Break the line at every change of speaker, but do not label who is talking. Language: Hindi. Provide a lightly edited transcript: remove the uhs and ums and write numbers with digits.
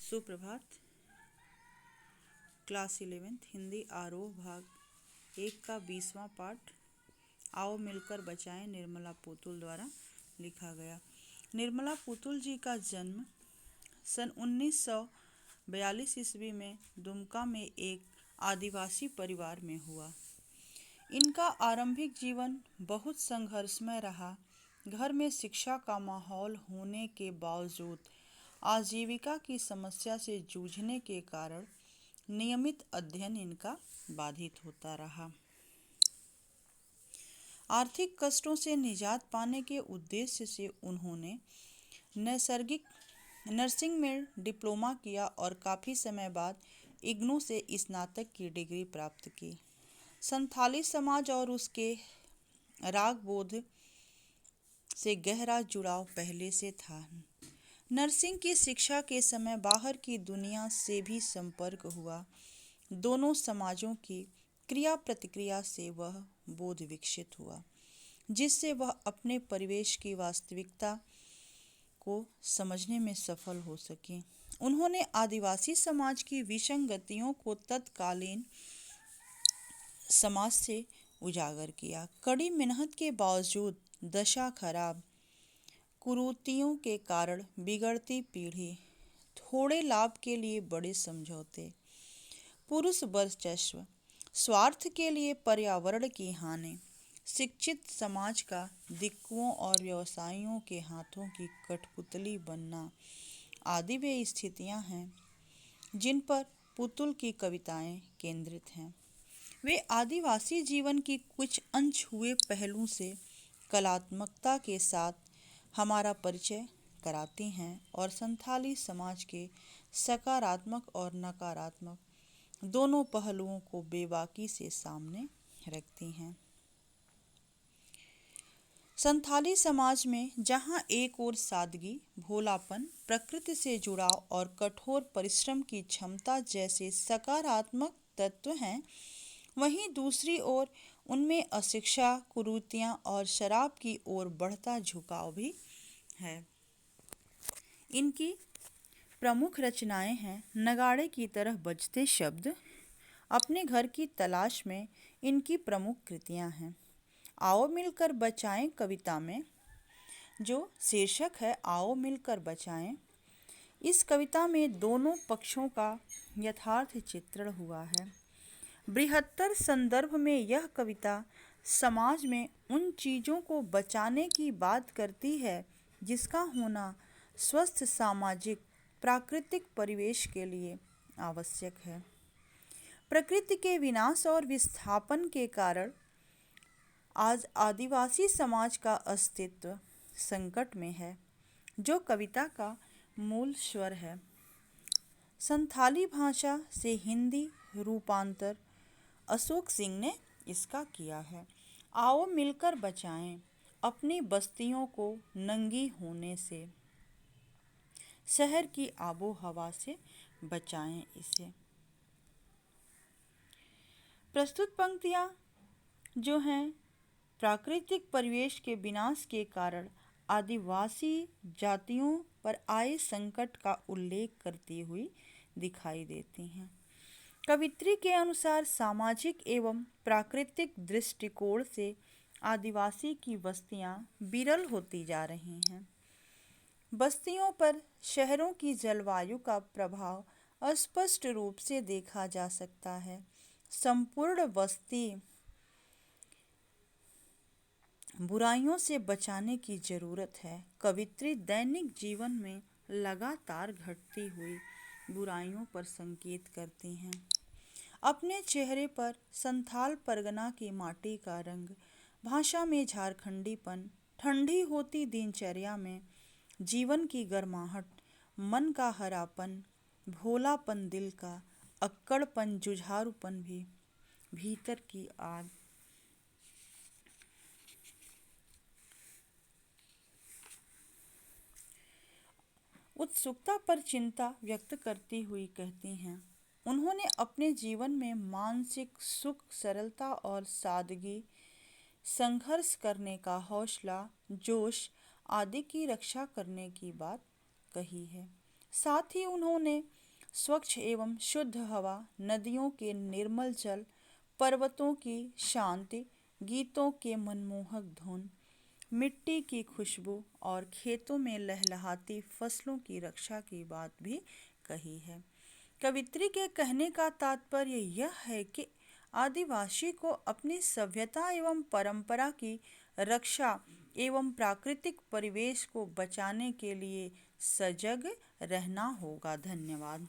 सुप्रभात। क्लास 11th हिंदी आरोह भाग 1 का 20वां पाठ आओ मिलकर बचाएं निर्मला पुतुल द्वारा लिखा गया। निर्मला पुतुल जी का जन्म सन 1942 ईस्वी में दुमका में एक आदिवासी परिवार में हुआ। इनका आरंभिक जीवन बहुत संघर्षमय रहा। घर में शिक्षा का माहौल होने के बावजूद आजीविका की समस्या से जूझने के कारण नियमित अध्ययन इनका बाधित होता रहा। आर्थिक कष्टों से निजात पाने के उद्देश्य से उन्होंने नर्सिंग में डिप्लोमा किया और काफ़ी समय बाद इग्नू से स्नातक की डिग्री प्राप्त की। संथाली समाज और उसके राग बोध से गहरा जुड़ाव पहले से था। नर्सिंग की शिक्षा के समय बाहर की दुनिया से भी संपर्क हुआ। दोनों समाजों की क्रिया प्रतिक्रिया से वह बोध विकसित हुआ, जिससे वह अपने परिवेश की वास्तविकता को समझने में सफल हो सके। उन्होंने आदिवासी समाज की विसंगतियों को तत्कालीन समाज से उजागर किया। कड़ी मेहनत के बावजूद दशा खराब, कुरीतियों के कारण बिगड़ती पीढ़ी, थोड़े लाभ के लिए बड़े समझौते, पुरुष वर्चस्व, स्वार्थ के लिए पर्यावरण की हानि, शिक्षित समाज का दिक्कुओं और व्यवसायियों के हाथों की कठपुतली बनना आदि वे स्थितियां हैं जिन पर पुतुल की कविताएं केंद्रित हैं। वे आदिवासी जीवन की कुछ अनछुए पहलू से कलात्मकता के साथ हमारा परिचय कराती हैं और संथाली समाज के सकारात्मक और नकारात्मक दोनों पहलुओं को बेबाकी से सामने रखती हैं। संथाली समाज में जहां एक ओर सादगी, भोलापन, प्रकृति से जुड़ाव और कठोर परिश्रम की क्षमता जैसे सकारात्मक तत्व हैं, वहीं दूसरी ओर उनमें अशिक्षा, कुरीतियां और शराब की ओर बढ़ता झुकाव भी है। इनकी प्रमुख रचनाएं हैं नगाड़े की तरह बजते शब्द, अपने घर की तलाश में इनकी प्रमुख कृतियां हैं। आओ मिलकर बचाएं कविता में जो शीर्षक है आओ मिलकर बचाएं, इस कविता में दोनों पक्षों का यथार्थ चित्रण हुआ है। बृहत्तर संदर्भ में यह कविता समाज में उन चीज़ों को बचाने की बात करती है जिसका होना स्वस्थ सामाजिक प्राकृतिक परिवेश के लिए आवश्यक है। प्रकृति के विनाश और विस्थापन के कारण आज आदिवासी समाज का अस्तित्व संकट में है, जो कविता का मूल स्वर है। संथाली भाषा से हिंदी रूपांतर अशोक सिंह ने इसका किया है। आओ मिलकर बचाएं अपनी बस्तियों को नंगी होने से, शहर की आबो हवा से बचाएं इसे। प्रस्तुत पंक्तियां जो हैं प्राकृतिक परिवेश के विनाश के कारण आदिवासी जातियों पर आए संकट का उल्लेख करती हुई दिखाई देती हैं। कवित्री के अनुसार सामाजिक एवं प्राकृतिक दृष्टिकोण से आदिवासी की बस्तियां विरल होती जा रही हैं। बस्तियों पर शहरों की जलवायु का प्रभाव स्पष्ट रूप से देखा जा सकता है। संपूर्ण बस्ती बुराइयों से बचाने की जरूरत है। कवित्री दैनिक जीवन में लगातार घटती हुई बुराइयों पर संकेत करती हैं। अपने चेहरे पर संथाल परगना की माटी का रंग, भाषा में झारखंडीपन, ठंडी होती दिनचर्या में जीवन की गर्माहट, मन का हरापन, भोलापन दिल का, अक्कड़पन, जुझारूपन भी, भीतर की आग, उत्सुकता पर चिंता व्यक्त करती हुई कहती हैं। उन्होंने अपने जीवन में मानसिक सुख, सरलता और सादगी, संघर्ष करने का हौसला, जोश आदि की रक्षा करने की बात कही है। साथ ही उन्होंने स्वच्छ एवं शुद्ध हवा, नदियों के निर्मल जल, पर्वतों की शांति, गीतों के मनमोहक धुन, मिट्टी की खुशबू और खेतों में लहलहाती फसलों की रक्षा की बात भी कही है। कवित्री के कहने का तात्पर्य यह है कि आदिवासी को अपनी सभ्यता एवं परंपरा की रक्षा एवं प्राकृतिक परिवेश को बचाने के लिए सजग रहना होगा। धन्यवाद।